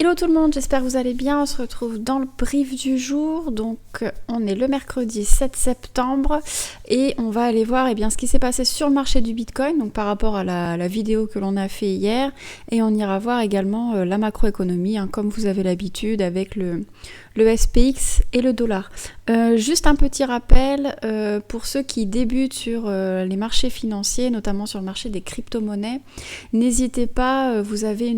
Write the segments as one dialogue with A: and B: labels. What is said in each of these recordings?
A: Hello tout le monde, j'espère que vous allez bien. On se retrouve dans le brief du jour. Donc on est le mercredi 7 septembre et on va aller voir ce qui s'est passé sur le marché du Bitcoin, donc par rapport à la vidéo que l'on a fait hier, et on ira voir également la macroéconomie, comme vous avez l'habitude avec le SPX et le dollar. Juste un petit rappel pour ceux qui débutent sur les marchés financiers, notamment sur le marché des crypto-monnaies, n'hésitez pas, vous avez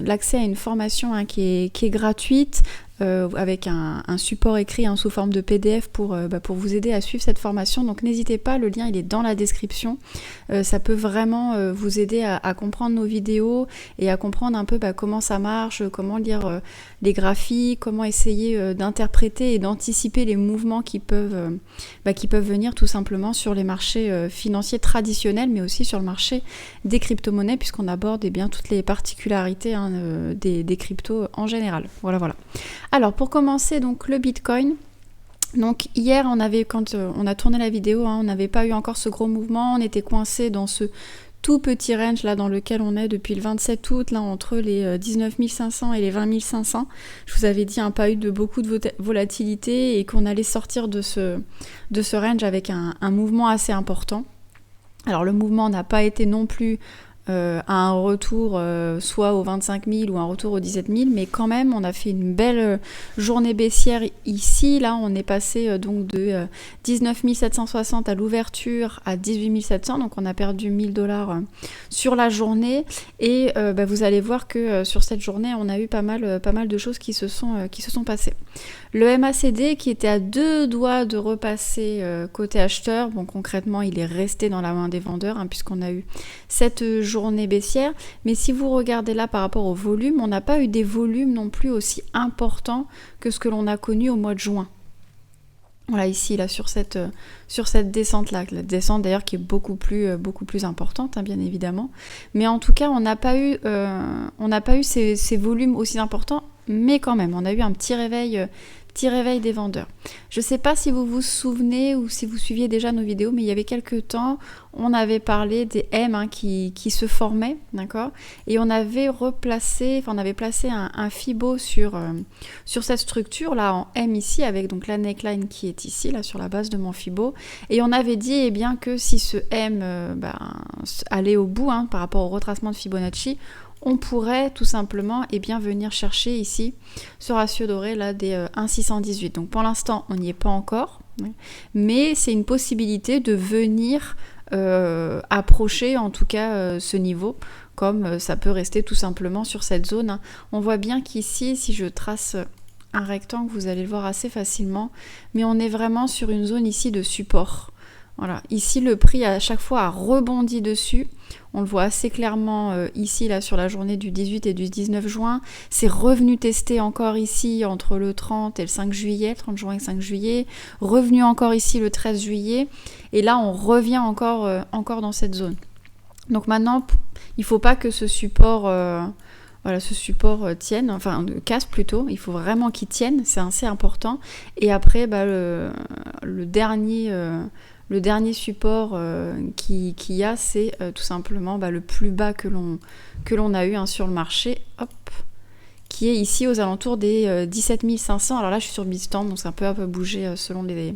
A: l'accès à une formation qui est gratuite, avec un support écrit sous forme de PDF pour vous aider à suivre cette formation. Donc n'hésitez pas, le lien il est dans la description. Ça peut vraiment vous aider à comprendre nos vidéos et à comprendre un peu comment ça marche, comment lire les graphiques, comment essayer d'interpréter et d'anticiper les mouvements qui peuvent venir tout simplement sur les marchés financiers traditionnels, mais aussi sur le marché des crypto-monnaies, puisqu'on aborde toutes les particularités des cryptos en général. Voilà. Alors pour commencer, donc le Bitcoin. Donc hier, quand on a tourné la vidéo, on n'avait pas eu encore ce gros mouvement, on était coincé dans ce tout petit range là dans lequel on est depuis le 27 août, là entre les 19 500 et les 20 500. Je vous avais dit pas eu de beaucoup de volatilité et qu'on allait sortir de ce range avec un mouvement assez important. Alors le mouvement n'a pas été non plus à un retour soit aux 25 000 ou un retour aux 17 000, mais quand même on a fait une belle journée baissière ici. Là on est passé donc de 19 760 à l'ouverture à 18 700, donc on a perdu $1000 sur la journée, et vous allez voir que sur cette journée on a eu pas mal de choses qui se sont passées. Le MACD qui était à 2 doigts de repasser côté acheteur, bon concrètement il est resté dans la main des vendeurs, puisqu'on a eu cette journée baissière, mais si vous regardez là par rapport au volume, on n'a pas eu des volumes non plus aussi importants que ce que l'on a connu au mois de juin. Voilà, ici là sur cette descente là, la descente d'ailleurs qui est beaucoup plus importante, bien évidemment, mais en tout cas on n'a pas eu ces volumes aussi importants, mais quand même on a eu un petit réveil des vendeurs. Je ne sais pas si vous vous souvenez ou si vous suiviez déjà nos vidéos, mais il y avait quelques temps, on avait parlé des M qui se formaient, d'accord ? Et on avait placé un Fibo sur cette structure là en M ici, avec donc la neckline qui est ici là sur la base de mon Fibo, et on avait dit que si ce M allait au bout par rapport au retracement de Fibonacci, on pourrait tout simplement venir chercher ici ce ratio doré là des 1,618. Donc pour l'instant on n'y est pas encore, mais c'est une possibilité de venir approcher en tout cas ce niveau, comme ça peut rester tout simplement sur cette zone. On voit bien qu'ici, si je trace un rectangle, vous allez le voir assez facilement, mais on est vraiment sur une zone ici de support. Voilà, ici le prix à chaque fois a rebondi dessus, on le voit assez clairement ici là sur la journée du 18 et du 19 juin, c'est revenu tester encore ici entre le 30 et le 5 juillet, 30 juin et 5 juillet, revenu encore ici le 13 juillet, et là on revient encore dans cette zone. Donc maintenant, il ne faut pas que ce support tienne, casse plutôt, il faut vraiment qu'il tienne, c'est assez important. Et après, le dernier support qu'il y a, c'est tout simplement le plus bas que l'on a eu sur le marché, qui est ici aux alentours des 17 500. Alors là, je suis sur Bitstamp, donc ça peut un peu bouger selon les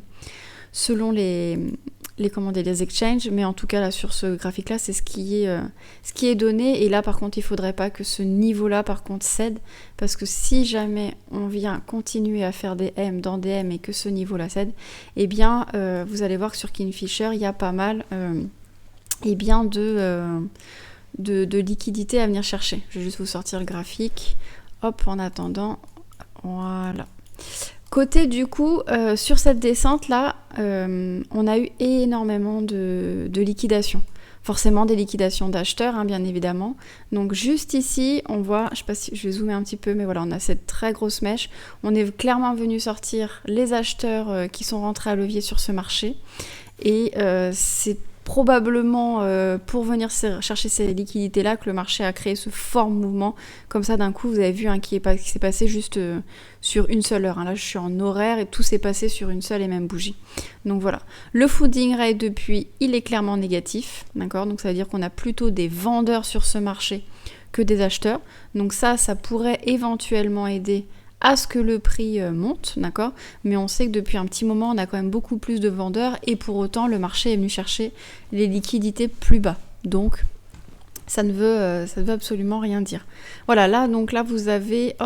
A: exchanges, mais en tout cas là sur ce graphique là c'est ce qui est donné, et là par contre il faudrait pas que ce niveau là par contre cède, parce que si jamais on vient continuer à faire des M dans des M et que ce niveau là cède, vous allez voir que sur Kingfisher il y a pas mal de liquidités à venir chercher. Je vais juste vous sortir le graphique en attendant, voilà. Côté du coup, sur cette descente là, on a eu énormément de liquidations. Forcément des liquidations d'acheteurs, bien évidemment. Donc juste ici, on voit, je sais pas si je vais zoomer un petit peu, mais voilà, on a cette très grosse mèche. On est clairement venu sortir les acheteurs qui sont rentrés à levier sur ce marché. Et c'est probablement pour venir chercher ces liquidités-là que le marché a créé ce fort mouvement. Comme ça, d'un coup, vous avez vu qui s'est passé juste sur une seule heure. Là, je suis en horaire et tout s'est passé sur une seule et même bougie. Donc voilà. Le fooding rate depuis, il est clairement négatif. D'accord ? Donc ça veut dire qu'on a plutôt des vendeurs sur ce marché que des acheteurs. Donc ça pourrait éventuellement aider à ce que le prix monte, d'accord? Mais on sait que depuis un petit moment, on a quand même beaucoup plus de vendeurs et pour autant, le marché est venu chercher les liquidités plus bas. Donc, ça ne veut absolument rien dire. Voilà, là, donc là, vous avez,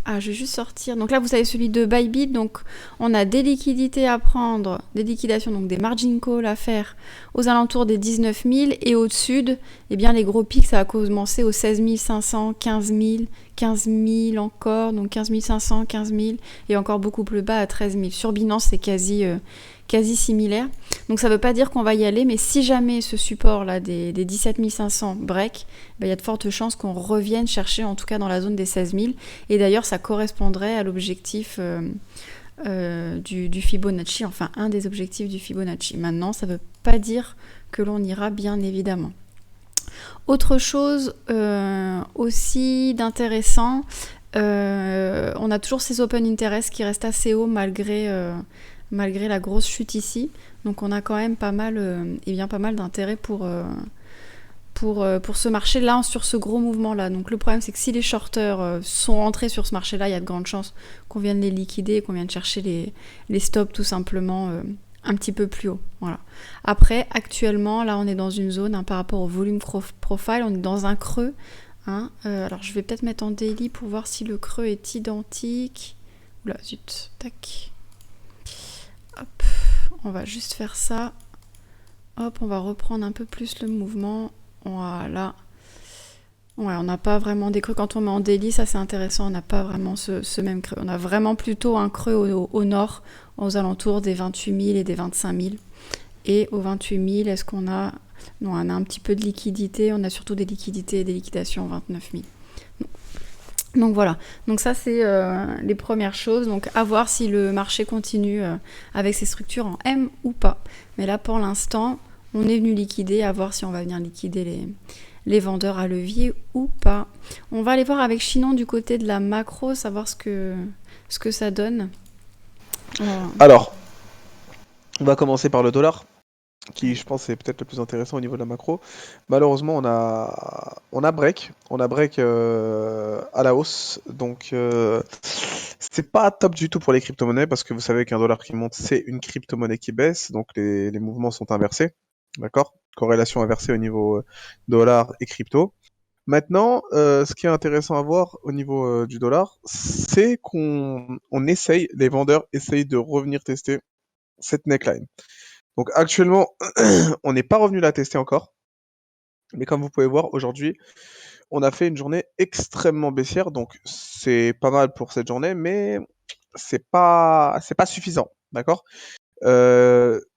A: je vais juste sortir. Donc là, vous avez celui de Bybit. Donc, on a des liquidités à prendre, des liquidations, donc des margin calls à faire aux alentours des 19 000 et au-dessus, eh bien, les gros pics, ça a commencé aux 16 500, 15 000, 15 000 encore, donc 15 500, 15 000 et encore beaucoup plus bas à 13 000. Sur Binance, c'est quasi similaire. Donc ça ne veut pas dire qu'on va y aller, mais si jamais ce support-là des 17 500 break, il y a de fortes chances qu'on revienne chercher en tout cas dans la zone des 16 000. Et d'ailleurs, ça correspondrait à l'objectif du Fibonacci, enfin un des objectifs du Fibonacci. Maintenant, ça ne veut pas dire que l'on ira, bien évidemment. Autre chose aussi d'intéressant, on a toujours ces open interest qui restent assez hauts malgré la grosse chute ici. Donc on a quand même pas mal d'intérêt pour ce marché-là, sur ce gros mouvement-là. Donc le problème, c'est que si les shorters sont entrés sur ce marché-là, il y a de grandes chances qu'on vienne les liquider, qu'on vienne chercher les stops tout simplement un petit peu plus haut. Voilà. Après, actuellement, là, on est dans une zone par rapport au volume profile, on est dans un creux. Alors je vais peut-être mettre en daily pour voir si le creux est identique. Oula, zut, tac. Hop, on va juste faire ça. Hop, on va reprendre un peu plus le mouvement. Voilà. Ouais, on n'a pas vraiment des creux. Quand on met en daily, ça c'est intéressant, on n'a pas vraiment ce même creux. On a vraiment plutôt un creux au nord, aux alentours des 28 000 et des 25 000. Et aux 28 000, est-ce qu'on a... Non, on a un petit peu de liquidité. On a surtout des liquidités et des liquidations 29 000. Donc voilà, donc ça c'est les premières choses, donc à voir si le marché continue avec ses structures en M ou pas. Mais là pour l'instant, on est venu liquider, à voir si on va venir liquider les vendeurs à levier ou pas. On va aller voir avec Chinon du côté de la macro, savoir ce que ça donne.
B: Alors, on va commencer par le dollar, qui je pense est peut-être le plus intéressant au niveau de la macro. Malheureusement, on a break à la hausse, donc c'est pas top du tout pour les crypto-monnaies parce que vous savez qu'un dollar qui monte, c'est une crypto-monnaie qui baisse, donc les mouvements sont inversés, d'accord? Corrélation inversée au niveau dollar et crypto. Maintenant, ce qui est intéressant à voir au niveau du dollar, c'est les vendeurs essayent de revenir tester cette neckline. Donc actuellement, on n'est pas revenu la tester encore. Mais comme vous pouvez voir, aujourd'hui, on a fait une journée extrêmement baissière. Donc c'est pas mal pour cette journée, mais c'est pas suffisant. D'accord?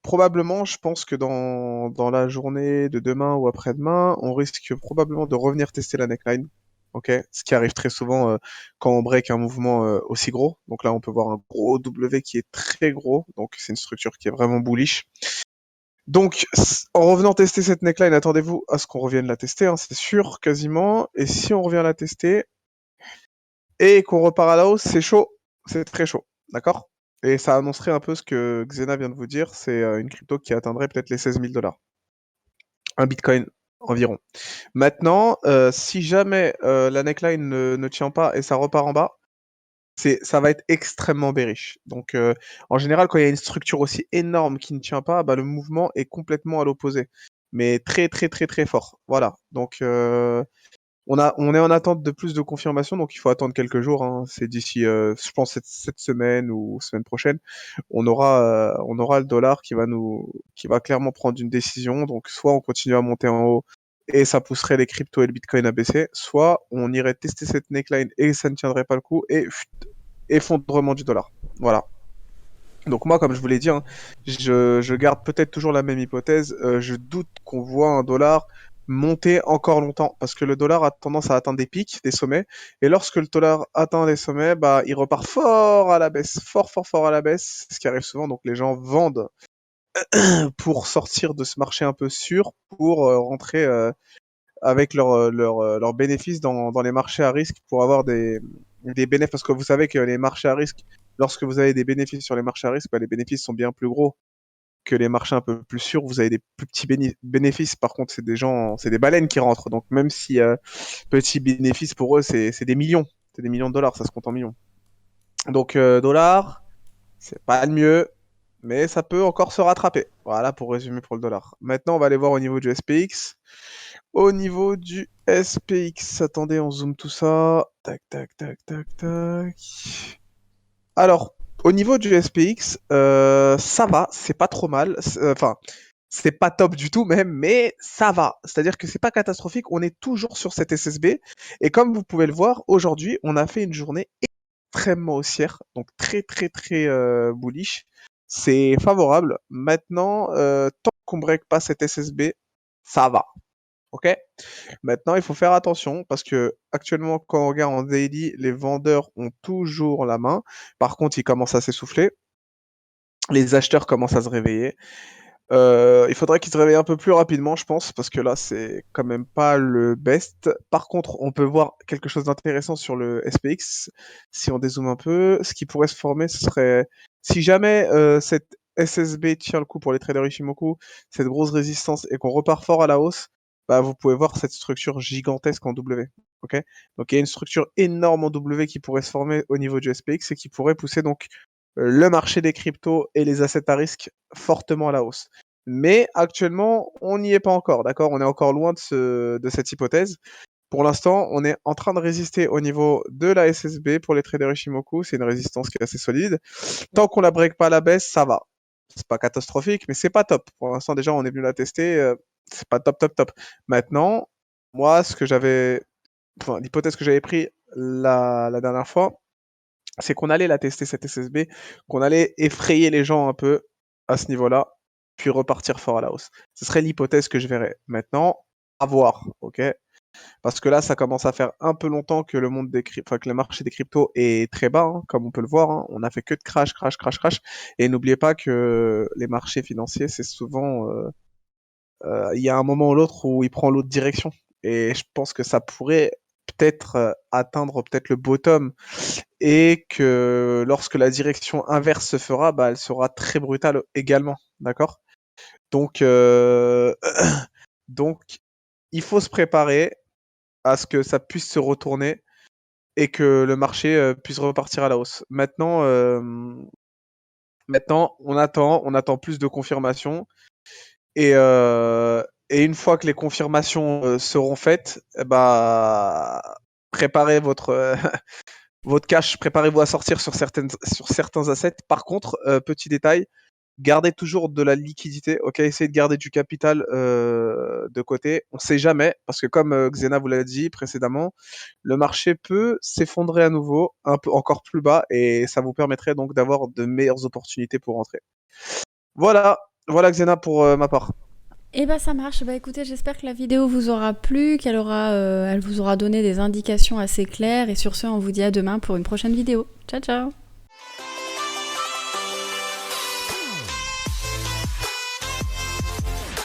B: Probablement, je pense que dans la journée de demain ou après-demain, on risque probablement de revenir tester la neckline. Ok, ce qui arrive très souvent quand on break un mouvement aussi gros. Donc là, on peut voir un gros W qui est très gros. Donc c'est une structure qui est vraiment bullish. Donc, en revenant tester cette neckline, attendez-vous à ce qu'on revienne la tester, hein, c'est sûr, quasiment. Et si on revient la tester et qu'on repart à la hausse, c'est chaud, c'est très chaud, d'accord? Et ça annoncerait un peu ce que Xena vient de vous dire, c'est une crypto qui atteindrait peut-être les 16 000 $. Un bitcoin environ. Maintenant, si jamais la neckline ne tient pas et ça repart en bas, ça va être extrêmement bearish. Donc, en général, quand il y a une structure aussi énorme qui ne tient pas, bah, le mouvement est complètement à l'opposé. Mais très, très, très, très fort. Voilà. Donc, on est en attente de plus de confirmation, donc il faut attendre quelques jours, hein. C'est d'ici, je pense, cette semaine ou semaine prochaine, on aura le dollar qui va clairement prendre une décision. Donc, soit on continue à monter en haut et ça pousserait les cryptos et le bitcoin à baisser, soit on irait tester cette neckline et ça ne tiendrait pas le coup et effondrement du dollar. Voilà. Donc moi, comme je vous l'ai dit, hein, je garde peut-être toujours la même hypothèse. Je doute qu'on voit un dollar monter encore longtemps parce que le dollar a tendance à atteindre des pics, des sommets. Et lorsque le dollar atteint des sommets, bah, il repart fort à la baisse, fort, fort, fort à la baisse. C'est ce qui arrive souvent. Donc les gens vendent pour sortir de ce marché un peu sûr, pour rentrer avec leurs bénéfices dans les marchés à risque pour avoir des bénéfices. Parce que vous savez que les marchés à risque, lorsque vous avez des bénéfices sur les marchés à risque, bah, les bénéfices sont bien plus gros que les marchés un peu plus sûrs, vous avez des plus petits bénéfices. Par contre, c'est des baleines qui rentrent. Donc même si petits bénéfices pour eux, c'est des millions. C'est des millions de dollars, ça se compte en millions. Donc dollar, c'est pas le mieux, mais ça peut encore se rattraper. Voilà pour résumer pour le dollar. Maintenant, on va aller voir au niveau du SPX. Au niveau du SPX, attendez, on zoome tout ça. Tac, tac, tac, tac, tac. Alors, au niveau du SPX, ça va, c'est pas trop mal. Enfin, c'est pas top du tout même, mais ça va. C'est-à-dire que c'est pas catastrophique, on est toujours sur cette SSB. Et comme vous pouvez le voir, aujourd'hui, on a fait une journée extrêmement haussière, donc très très très bullish. C'est favorable. Maintenant, tant qu'on break pas cette SSB, ça va. Ok? Maintenant, il faut faire attention parce que actuellement, quand on regarde en daily, les vendeurs ont toujours la main. Par contre, ils commencent à s'essouffler. Les acheteurs commencent à se réveiller. Il faudrait qu'ils se réveillent un peu plus rapidement, je pense, parce que là, c'est quand même pas le best. Par contre, on peut voir quelque chose d'intéressant sur le SPX. Si on dézoome un peu, ce qui pourrait se former, ce serait si jamais cette SSB tient le coup pour les traders Ishimoku, cette grosse résistance et qu'on repart fort à la hausse, bah vous pouvez voir cette structure gigantesque en W. Ok? Donc il y a une structure énorme en W qui pourrait se former au niveau du SPX et qui pourrait pousser donc le marché des cryptos et les assets à risque fortement à la hausse. Mais actuellement, on n'y est pas encore, d'accord? On est encore loin de cette hypothèse. Pour l'instant, on est en train de résister au niveau de la SSB pour les traders Ishimoku. C'est une résistance qui est assez solide. Tant qu'on la break pas à la baisse, ça va. C'est pas catastrophique, mais c'est pas top. Pour l'instant, déjà, on est venu la tester. C'est pas top, top, top. Maintenant, moi, l'hypothèse que j'avais pris la dernière fois, c'est qu'on allait la tester cette SSB, qu'on allait effrayer les gens un peu à ce niveau-là, puis repartir fort à la hausse. Ce serait l'hypothèse que je verrais. Maintenant, à voir, ok? Parce que là, ça commence à faire un peu longtemps que le monde enfin, que le marché des cryptos est très bas, hein, comme on peut le voir. Hein. On a fait que de crash, crash, crash, crash. Et n'oubliez pas que les marchés financiers, c'est souvent, il y a un moment ou l'autre où il prend l'autre direction. Et je pense que ça pourrait peut-être atteindre peut-être le bottom et que lorsque la direction inverse se fera, bah, elle sera très brutale également, d'accord? Donc, donc, il faut se préparer à ce que ça puisse se retourner et que le marché puisse repartir à la hausse. Maintenant, on attend plus de confirmations et une fois que les confirmations seront faites, bah, préparez votre cash, préparez-vous à sortir sur certains assets. Par contre, petit détail, gardez toujours de la liquidité, ok? Essayez de garder du capital de côté. On ne sait jamais, parce que comme Xena vous l'a dit précédemment, le marché peut s'effondrer à nouveau, un peu encore plus bas, et ça vous permettrait donc d'avoir de meilleures opportunités pour rentrer. Voilà, voilà Xena pour ma part.
A: Eh ben ça marche. Bah écoutez, j'espère que la vidéo vous aura plu, elle vous aura donné des indications assez claires. Et sur ce, on vous dit à demain pour une prochaine vidéo. Ciao ciao.